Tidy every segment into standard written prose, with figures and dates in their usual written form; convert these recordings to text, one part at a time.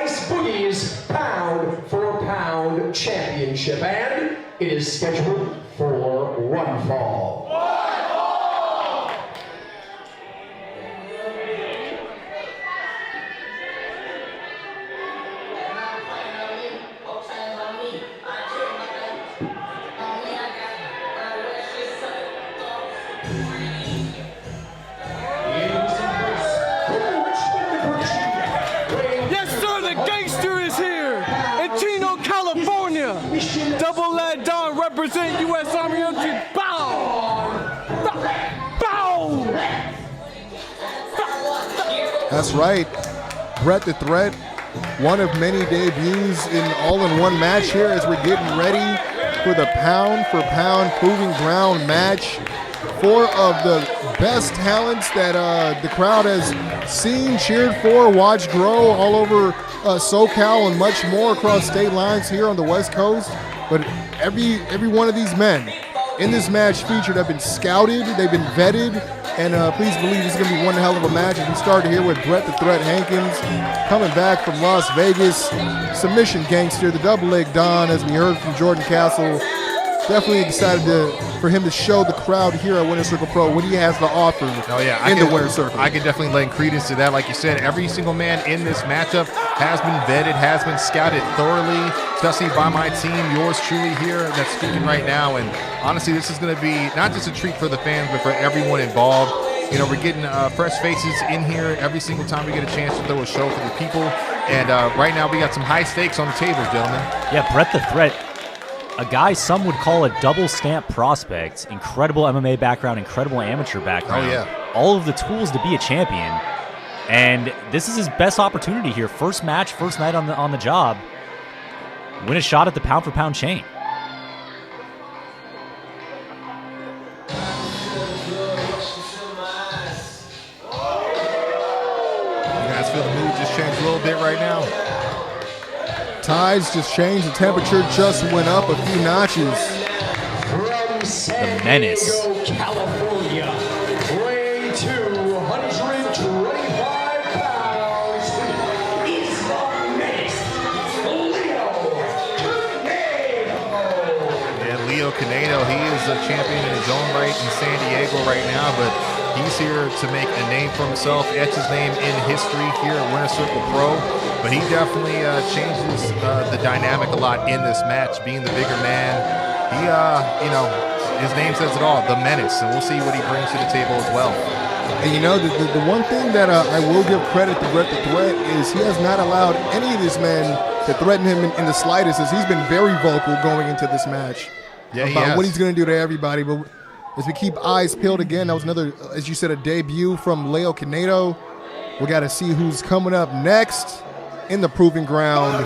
Ice Boogie's pound-for-pound championship, and it is scheduled for one fall. Yes, sir, the gangster is here in Chino, California. Double Lead Dawn represent U.S. Army Infantry. Bow! Bow! That's right. Bret the Threat, one of many debuts in all-in-one match here as we're getting ready for the pound-for-pound proving ground match. Four of the best talents that the crowd has seen, cheered for, watched grow all over SoCal and much more across state lines here on the West Coast. But every one of these men in this match featured have been scouted, they've been vetted, and please believe this is going to be one hell of a match. And we started here with Bret the Threat Hankins coming back from Las Vegas, submission gangster, the double leg Don, as we heard from Jordan Castle. Definitely excited for him to show the crowd here at Winner Circle Pro what he has to offer in the Winner Circle. I can definitely lend credence to that. Like you said, every single man in this matchup has been vetted, has been scouted thoroughly, especially by my team, yours truly here that's speaking right now. And honestly, this is going to be not just a treat for the fans, but for everyone involved. You know, we're getting fresh faces in here every single time we get a chance to throw a show for the people. And right now we got some high stakes on the table, gentlemen. Yeah, Bret the Threat, a guy some would call a double stamp prospect. Incredible MMA background, incredible amateur background. Oh, yeah. All of the tools to be a champion. And this is his best opportunity here. First match, first night on the job. Win a shot at the pound-for-pound chain. You guys feel the mood just changed a little bit right now? Tides just changed, the temperature just went up a few notches. The menace. California, weighing 225 pounds, is the menace, Leo Canedo. And Leo Canedo, he is a champion in his own right in San Diego right now, but he's here to make a name for himself, etch his name in history here at Winner Circle Pro. But he definitely changes the dynamic a lot in this match, being the bigger man. He, you know, his name says it all, the menace, and we'll see what he brings to the table as well. And you know, the one thing that I will give credit to Bret the Threat is he has not allowed any of these men to threaten him in the slightest, as he's been very vocal going into this match about what he's going to do to everybody. But as we keep eyes peeled again, that was another, as you said, a debut from Leo Canedo. We got to see who's coming up next in the proving ground.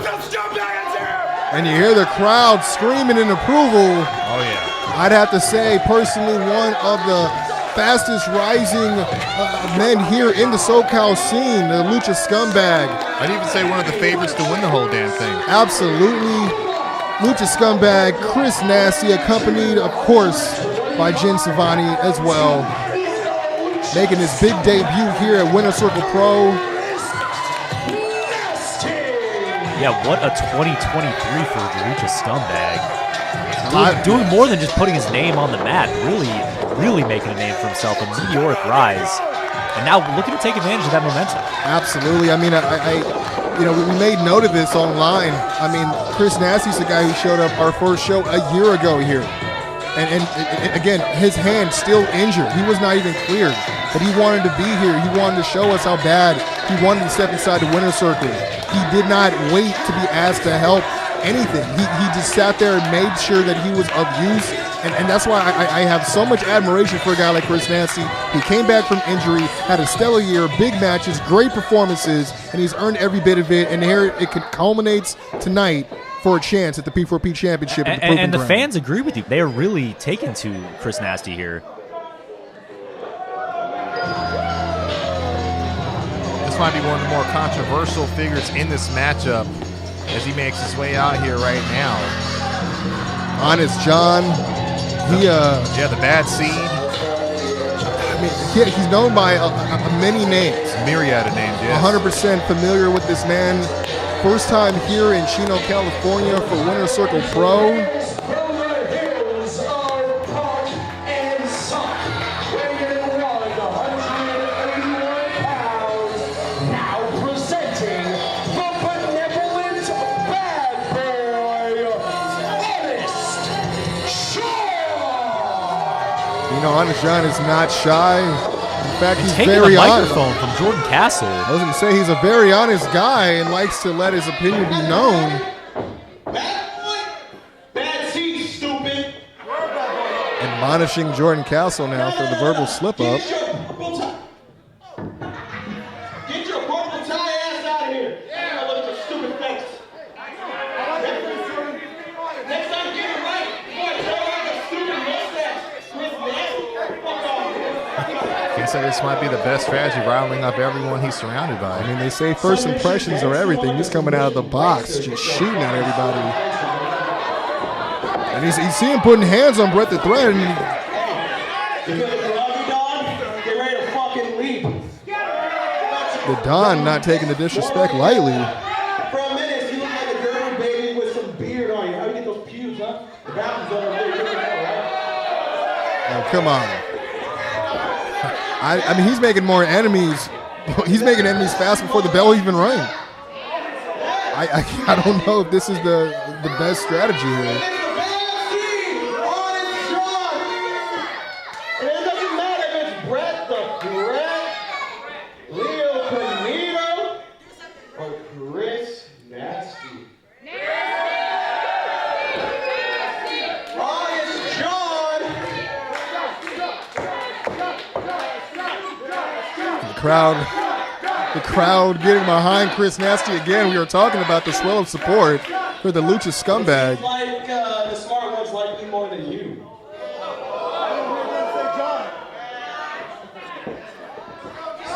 And you hear the crowd screaming in approval. Oh, yeah. I'd have to say, personally, one of the fastest rising men here in the SoCal scene, the Lucha Scumbag. I'd even say one of the favorites to win the whole damn thing. Absolutely. Lucha Scumbag, Chris Nastyy, accompanied, of course, by Jen Savani as well. Making his big debut here at Winner Circle Pro. Yeah, what a 2023 for the Lucha Scumbag. Doing more than just putting his name on the map, really making a name for himself, a meteoric rise, and now looking to take advantage of that momentum. Absolutely. I mean, you know, we made note of this online. I mean, Chris Nastyy's the guy who showed up our first show a year ago here. And again, his hand still injured. He was not even cleared, but he wanted to be here. He wanted to show us how bad he wanted to step inside the Winner Circle. He did not wait to be asked to help anything. He just sat there and made sure that he was of use. And that's why I have so much admiration for a guy like Chris Nastyy. He came back from injury, had a stellar year, big matches, great performances, and he's earned every bit of it. And here it culminates tonight for a chance at the P4P Championship. And the fans agree with you. They are really taken to Chris Nastyy here. This might be one of the more controversial figures in this matchup as he makes his way out here right now. Honest John. Yeah, the bad seed. I mean, he's known by many names. Myriad of names, yeah. 100% familiar with this man. First time here in Chino, California for Winter Circle Pro. From the hills of Park and Suck, weighing in 181 pounds, now presenting the benevolent bad boy, Honest Shaw. You know, Honest John is not shy. In fact, he's Taking very the honest. microphone from Jordan Castle. I was going to say he's a very honest guy and likes to let his opinion be known. Bad seat, stupid. Admonishing Jordan Castle now for the verbal slip-up. Get your purple tie ass out of here. Yeah, look at your stupid face. Next time, get it right. Boy, throw out the stupid mustache. Chris Nastyy. Fuck off. Can't say this might be the best strategy, riling up everyone he's surrounded by. I mean, they say first impressions are everything. He's coming out of the box, just shooting at everybody. And you see him putting hands on Bret the Thread. And Get ready to fucking leave. the Don not taking the disrespect lightly. For a minute, you look like a girl baby with some beard on you. How do you get those pubes, huh? The bathroom's over there. You're right? Oh, come on. I mean, he's making more enemies. He's making enemies fast before the bell even rang. I don't know if this is the best strategy here. It's the bad team, Honest John. And it doesn't matter if it's Bret the Threat, Leo Canedo, or Chris Nastyy. Honest John. The crowd getting behind Chris Nastyy again. We were talking about the swell of support for the Lucha scumbag. Like the smart ones like me more than you.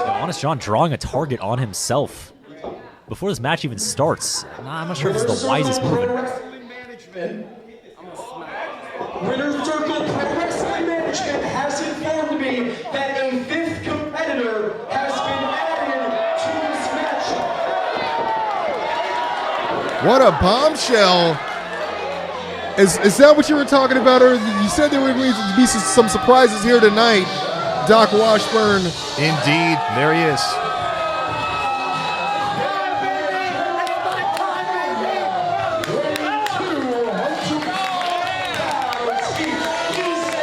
Honest John drawing a target on himself before this match even starts. I'm not sure if this is the wisest move. Winter Circle Pro Wrestling Management has informed me that a fifth competitor has been added to this match. What a bombshell. Is that what you were talking about? Or you said there were going to be some surprises here tonight, Doc Washburn. Indeed, there he is.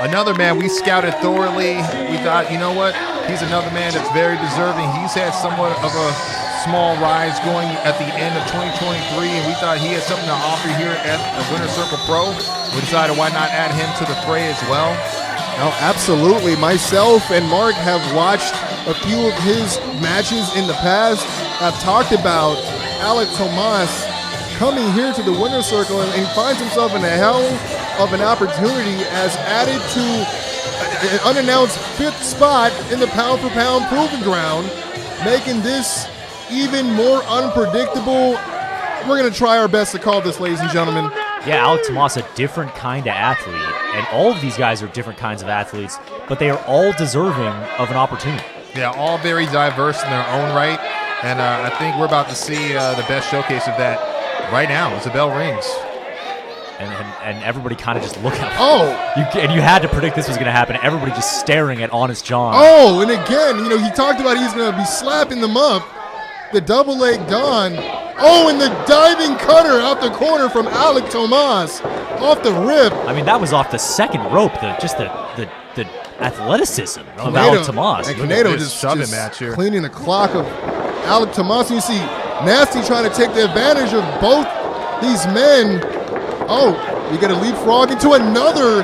Another man we scouted thoroughly. We thought, you know what? He's another man that's very deserving. He's had somewhat of a small rise going at the end of 2023, and we thought he had something to offer here at the Winter Circle Pro. We decided why not add him to the fray as well. Oh, absolutely. Myself and Mark have watched a few of his matches in the past. I've talked about Alec Tomas coming here to the Winter Circle, and he finds himself in a hell of an opportunity as added to an unannounced fifth spot in the pound-for-pound proving ground, making this even more unpredictable. We're going to try our best to call this, ladies and gentlemen. Yeah, Alec Tomas, a different kind of athlete. And all of these guys are different kinds of athletes, but they are all deserving of an opportunity. Yeah, all very diverse in their own right. And I think we're about to see the best showcase of that right now as the bell rings. And everybody kind of just look at Oh! you had to predict this was going to happen. Everybody just staring at Honest John. Oh, and again, you know, he talked about he's going to be slapping them up. The double leg Don. Oh, and the diving cutter out the corner from Alec Tomas off the rip. I mean, that was off the second rope. The athleticism of Alec Tomas. And Look at Canedo this just shoving match here. cleaning the clock of Alec Tomas. You see Nastyy trying to take the advantage of both these men. Oh, we get a leapfrog into another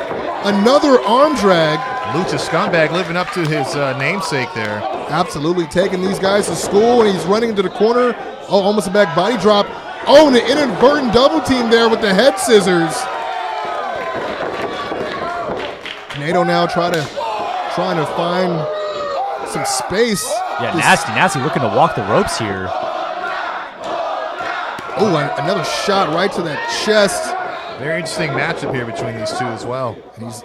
arm drag. Lucha scumbag living up to his namesake there. Absolutely taking these guys to school, and he's running into the corner. Oh, almost a back body drop. Oh, and an inadvertent double team there with the head scissors. Canedo now trying to find some space. Yeah, Nastyy looking to walk the ropes here. Oh, another shot right to that chest. Very interesting matchup here between these two as well. And he's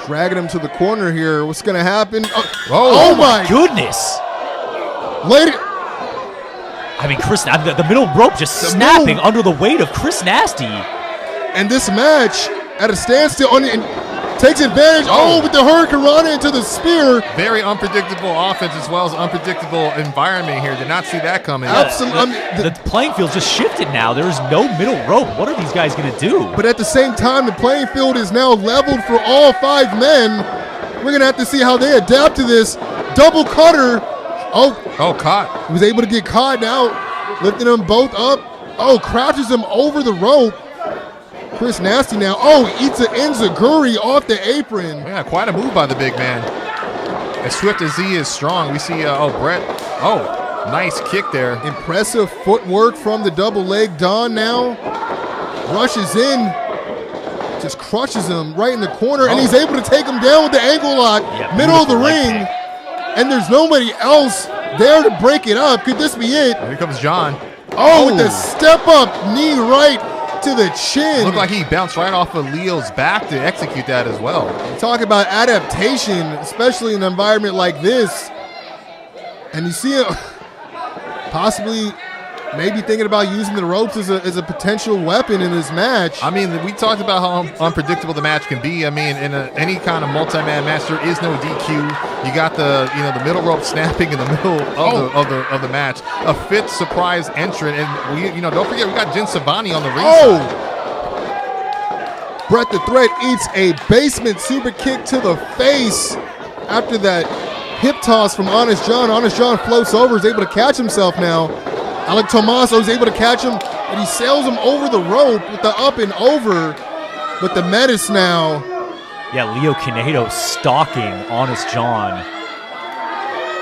dragging him to the corner here. What's going to happen? Oh my goodness. Lady. I mean, the middle rope just snapping under the weight of Chris Nastyy. And this match at a standstill and takes advantage. With the Hurricane Rana into the spear. Very unpredictable offense as well as unpredictable environment here. Did not see that coming. Absolutely. The playing field just shifted now. There's no middle rope. What are these guys going to do? But at the same time, the playing field is now leveled for all 5 men. We're going to have to see how they adapt to this. Double cutter. Caught. He was able to get caught now, lifting them both up. Crouches him over the rope. Chris Nastyy now. Eats an enziguri off the apron. Yeah, quite a move by the big man. As swift as he is strong, we see, Bret. Nice kick there. Impressive footwork from the double leg Don now. Rushes in. Just crushes him right in the corner, and he's able to take him down with the ankle lock. Middle of the ring. And there's nobody else there to break it up. Could this be it? Here comes John. With the step up knee right to the chin. Looked like he bounced right off of Leo's back to execute that as well. Talk about adaptation, especially in an environment like this. And you see it possibly maybe thinking about using the ropes as a potential weapon in this match. I mean, we talked about how unpredictable the match can be. I mean, in any kind of multi-man match, there is no DQ. You got the middle rope snapping in the middle of the match. A 5th surprise entrant, and don't forget we got Jin Savani on the ringside. Bret the Threat eats a basement super kick to the face after that hip toss from Honest John. Honest John floats over, is able to catch himself now. Alec Tomaso is able to catch him, and he sails him over the rope with the up and over. But the Menace now. Yeah, Leo Canedo stalking Honest John.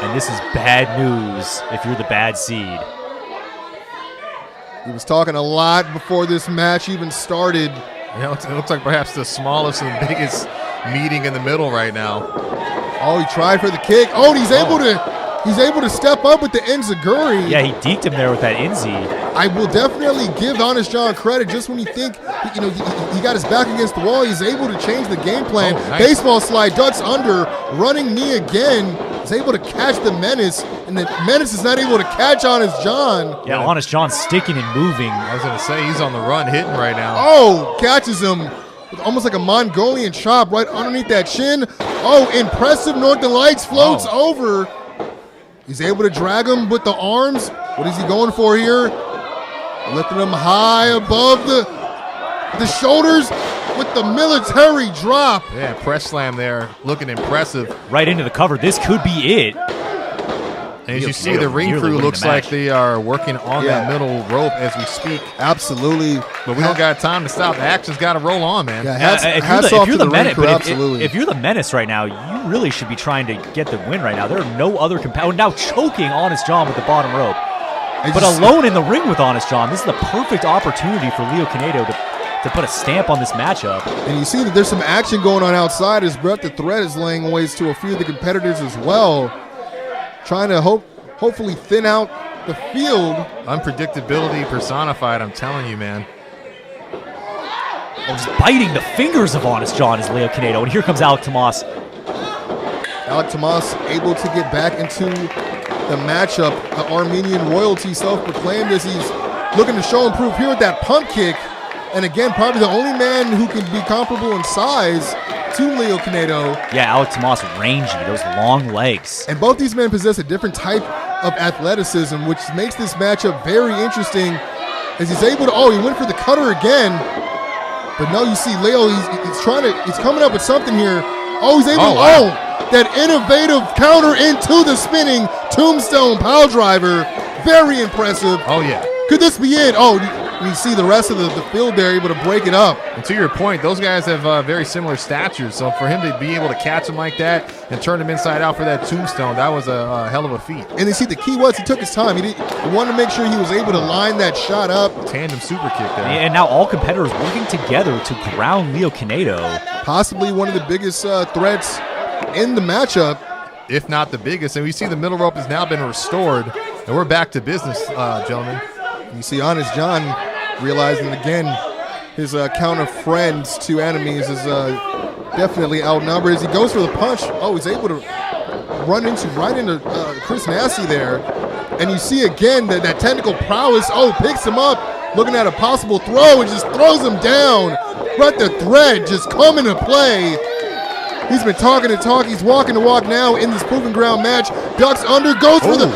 And this is bad news if you're the bad seed. He was talking a lot before this match even started. It looks like perhaps the smallest and biggest meeting in the middle right now. He tried for the kick. He's able to step up with the enziguri. Yeah, he deked him there with that Enzi. I will definitely give Honest John credit. Just when you think he got his back against the wall, he's able to change the game plan. Nice. Baseball slide, ducks under, running knee again. He's able to catch the Menace, and the Menace is not able to catch Honest John. Yeah, Honest John sticking and moving. I was going to say, he's on the run, hitting right now. Catches him with almost like a Mongolian chop right underneath that chin. Impressive Northern Lights floats over. He's able to drag him with the arms. What is he going for here? Lifting him high above the shoulders with the military drop. Yeah, press slam there, looking impressive. Right into the cover. This could be it. And as you see, the ring crew looks like they are working on that middle rope as we speak. Absolutely. But we don't got time to stop. The action's got to roll on, man. Hats off to the ring crew, absolutely. If you're the Menace right now, you really should be trying to get the win right now. There are no other now choking Honest John with the bottom rope. But alone in the ring with Honest John, this is the perfect opportunity for Leo Canedo to put a stamp on this matchup. And you see that there's some action going on outside as Bret the Threat is laying waste to a few of the competitors as well. Trying to hopefully thin out the field. Unpredictability personified, I'm telling you, man. Just biting the fingers of Honest John is Leo Canedo. And here comes Alec Tomas. Alec Tomas able to get back into the matchup. The Armenian royalty self-proclaimed as he's looking to show and prove here with that pump kick. And again, probably the only man who can be comparable in size to Leo Canedo. Yeah, Alec Tomas rangy, those long legs. And both these men possess a different type of athleticism, which makes this matchup very interesting as he's able to, he went for the cutter again. But no, you see Leo, he's coming up with something here. He's able that innovative counter into the spinning tombstone pile driver. Very impressive. Could this be it? You see the rest of the field there able to break it up. And to your point, those guys have very similar statures. So for him to be able to catch him like that and turn him inside out for that tombstone, that was a hell of a feat. And you see the key was he took his time. He wanted to make sure he was able to line that shot up. Tandem super kick there. And now all competitors working together to ground Leo Canedo. Possibly one of the biggest threats in the matchup. If not the biggest. And we see the middle rope has now been restored. And we're back to business, gentlemen. You see Honest John realizing again his count of friends to enemies is definitely outnumbered as he goes for the punch. He's able to run right into Chris Nastyy there. And you see again that technical prowess. Oh, picks him up, looking at a possible throw and just throws him down. Bret the Thread just coming to play. He's been talking the talk. He's walking the walk now in this proving ground match. Ducks under, goes for the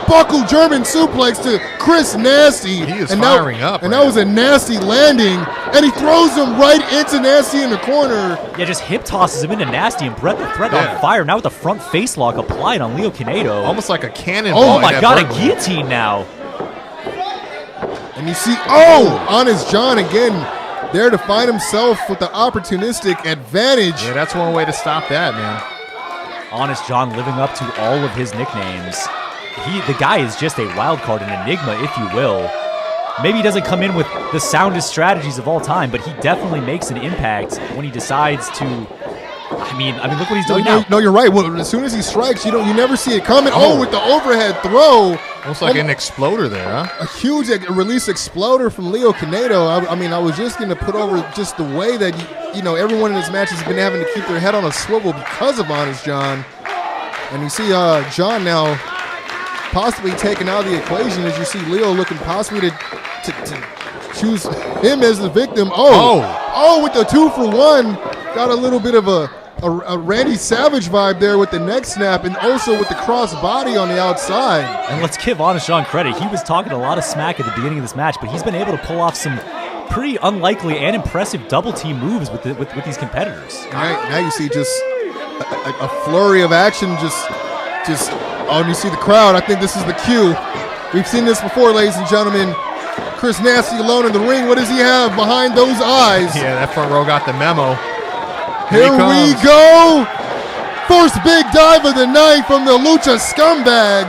buckle German suplex to Chris Nastyy. He is firing up. And that was a nasty landing. And he throws him right into Nastyy in the corner. Yeah, just hip tosses him into Nastyy, and Bret the Thread on fire now with the front face lock applied on Leo Canedo. Almost like a cannonball. Oh my God, a guillotine now. And you see, Honest John again. There to find himself with the opportunistic advantage. Yeah, that's one way to stop that, man. Honest John living up to all of his nicknames. The guy is just a wild card, an enigma, if you will. Maybe he doesn't come in with the soundest strategies of all time, but he definitely makes an impact when he decides to. I mean, look what he's doing now. No, you're right. Well, as soon as he strikes, you never see it coming. Oh, with the overhead throw. Almost like an exploder there, huh? A huge release exploder from Leo Canedo. I was just going to put over just the way that, everyone in this match has been having to keep their head on a swivel because of Honest John. And you see John now possibly taken out of the equation as you see Leo looking possibly to choose him as the victim. With the 2-for-1. Got a little bit of a Randy Savage vibe there with the neck snap and also with the cross body on the outside. And let's give Honest John credit. He was talking a lot of smack at the beginning of this match, but he's been able to pull off some pretty unlikely and impressive double team moves with these competitors. Now you see just a flurry of action. And you see the crowd. I think this is the cue. We've seen this before, ladies and gentlemen. Chris Nastyy alone in the ring. What does he have behind those eyes? Yeah, that front row got the memo. Here we go. First big dive of the night from the Lucha Scumbag.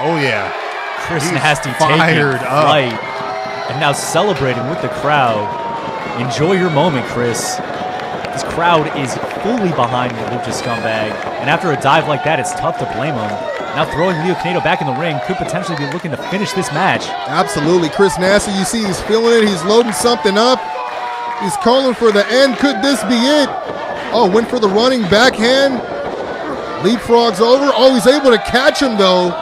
Oh, yeah. Chris Nastyy taking flight and now celebrating with the crowd. Enjoy your moment, Chris. This crowd is fully behind the Lucha Scumbag. And after a dive like that, it's tough to blame him. Now throwing Leo Canedo back in the ring, could potentially be looking to finish this match. Absolutely. Chris Nastyy, you see he's feeling it. He's loading something up. He's calling for the end. Could this be it? Went for the running backhand. Leapfrogs over. He's able to catch him, though.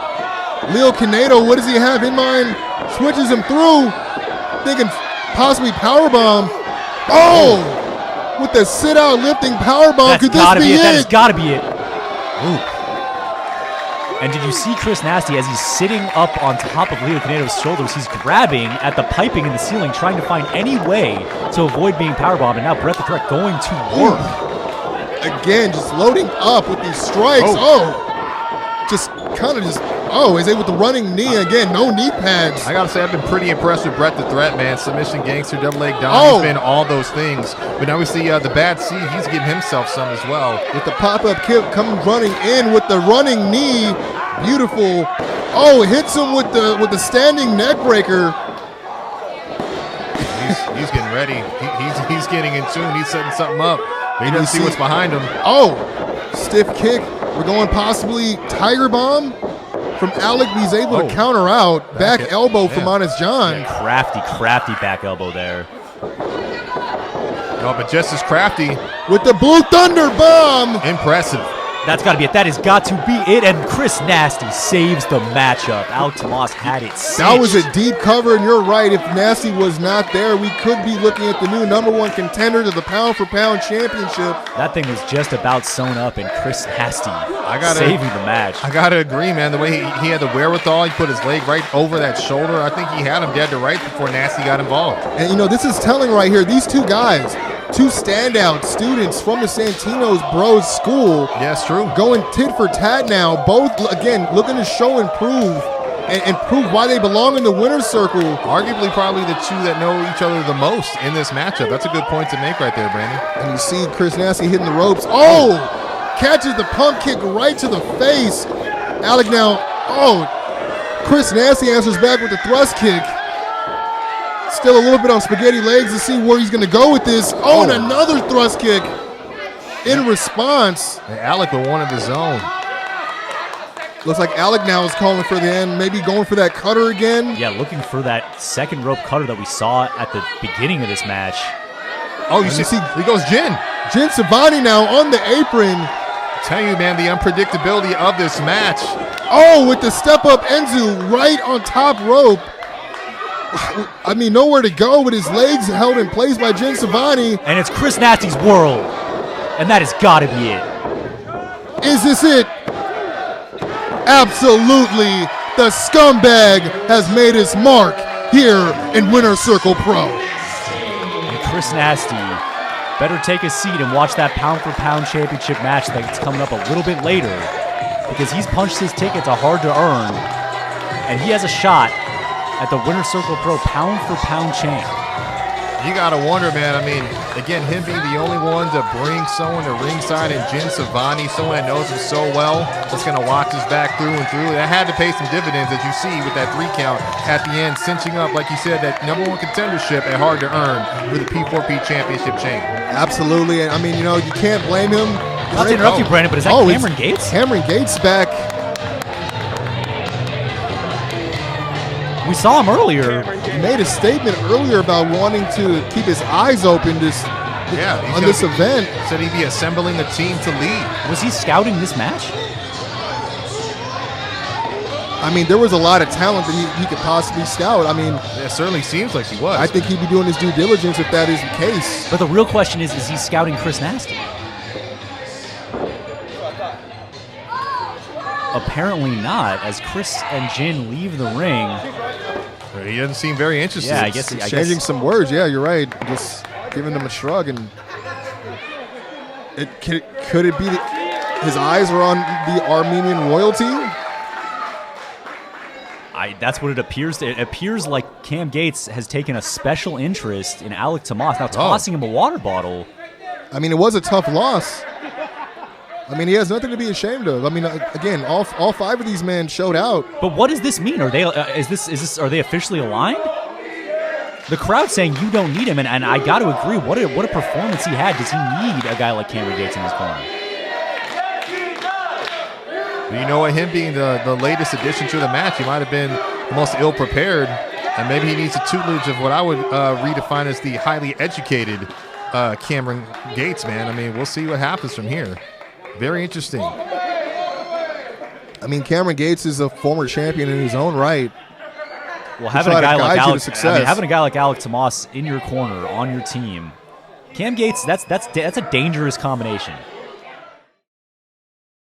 Leo Canedo, what does he have in mind? Switches him through. Thinking possibly powerbomb. With the sit-out lifting powerbomb. Could this be it? That has got to be it. Ooh. And did you see Chris Nastyy as he's sitting up on top of Leo Canedo's shoulders? He's grabbing at the piping in the ceiling, trying to find any way to avoid being powerbombed. And now Bret the Thread going to work. Again, just loading up with these strikes. Is able to running knee again. No knee pads. I gotta say, I've been pretty impressed with Bret the Threat, man. Submission gangster, double leg down. He's been all those things. But now we see the bad seed. He's giving himself some as well. With the pop-up kick coming running in with the running knee. Beautiful. Hits him with the standing neck breaker. He's getting ready. He's getting in tune. He's setting something up. He doesn't see what's behind him. Stiff kick. We're going possibly Tiger Bomb from Alec. He's able to counter out. Back elbow from Honest John. Yeah, crafty back elbow there. No, but just as crafty. With the Blue Thunder Bomb. Impressive. That's got to be it. That has got to be it. And Chris Nastyy saves the matchup. Alec Tomas had it cinched. That was a deep cover, and you're right. If Nastyy was not there, we could be looking at the new #1 contender to the pound-for-pound championship. That thing was just about sewn up, and Chris Nastyy saving the match. I got to agree, man. The way he had the wherewithal, he put his leg right over that shoulder. I think he had him dead to rights before Nastyy got involved. And, this is telling right here. These two guys, two standout students from the Santino's Bros School. Yes, true. Going tit for tat now. Both, again, looking to show and prove and prove why they belong in the winner's circle. Arguably probably the two that know each other the most in this matchup. That's a good point to make right there, Brandon. And you see Chris Nastyy hitting the ropes. Catches the pump kick right to the face. Alec now, Chris Nastyy answers back with the thrust kick. Still a little bit on spaghetti legs to see where he's going to go with this. And another thrust kick in response. And Alec with one of his own. Looks like Alec now is calling for the end, maybe going for that cutter again. Yeah, looking for that second rope cutter that we saw at the beginning of this match. You see, he goes Jin. Jin Savani now on the apron. Tell you, man, the unpredictability of this match. Oh, with the step up Enzu right on top rope. I mean, nowhere to go with his legs held in place by Jin Savani. And it's Chris Nasty's world. And that has got to be it. Is this it? Absolutely. The scumbag has made his mark here in Winner Circle Pro. And Chris Nastyy better take a seat and watch that pound-for-pound championship match that's coming up a little bit later, because he's punched his ticket to Hard to Earn, and he has a shot at the Winner Circle Pro pound-for-pound champ. You got to wonder, man. I mean, again, him being the only one to bring someone to ringside, and Jin Savani, someone that knows him so well, that's going to watch his back through and through. That had to pay some dividends, as you see with that 3 count at the end, cinching up, like you said, that #1 contendership at Hard to Earn with the P4P Championship chain. Absolutely. I mean, you know, you can't blame him. Not to interrupt you, Brandon, but is that Cameron Gates? Cameron Gates back. We saw him earlier. He made a statement earlier about wanting to keep his eyes open on this event. Said he'd be assembling a team to lead. Was he scouting this match? I mean, there was a lot of talent that he could possibly scout. I mean, it certainly seems like he was. I think he'd be doing his due diligence if that is the case. But the real question is he scouting Chris Nastyy? Apparently not, as Chris and Jin leave the ring. He doesn't seem very interested. Yeah, I guess exchanging some words. Yeah, you're right. Just giving them a shrug, and could it be that his eyes are on the Armenian royalty? That's what it appears to. It appears like Cam Gates has taken a special interest in Alec Tomas, now tossing him a water bottle. I mean, it was a tough loss. I mean, he has nothing to be ashamed of. I mean, again, all 5 of these men showed out. But what does this mean? Are they are they officially aligned? The crowd's saying you don't need him, and I got to agree. What a performance he had. Does he need a guy like Cameron Gates in his corner? You know what? Him being the latest addition to the match, he might have been the most ill-prepared, and maybe he needs a tutelage of what I would redefine as the highly educated Cameron Gates, man. I mean, we'll see what happens from here. Very interesting. I mean, Cameron Gates is a former champion in his own right. Well, having a guy like Alec Tomas in your corner on your team, Cam Gates, that's a dangerous combination.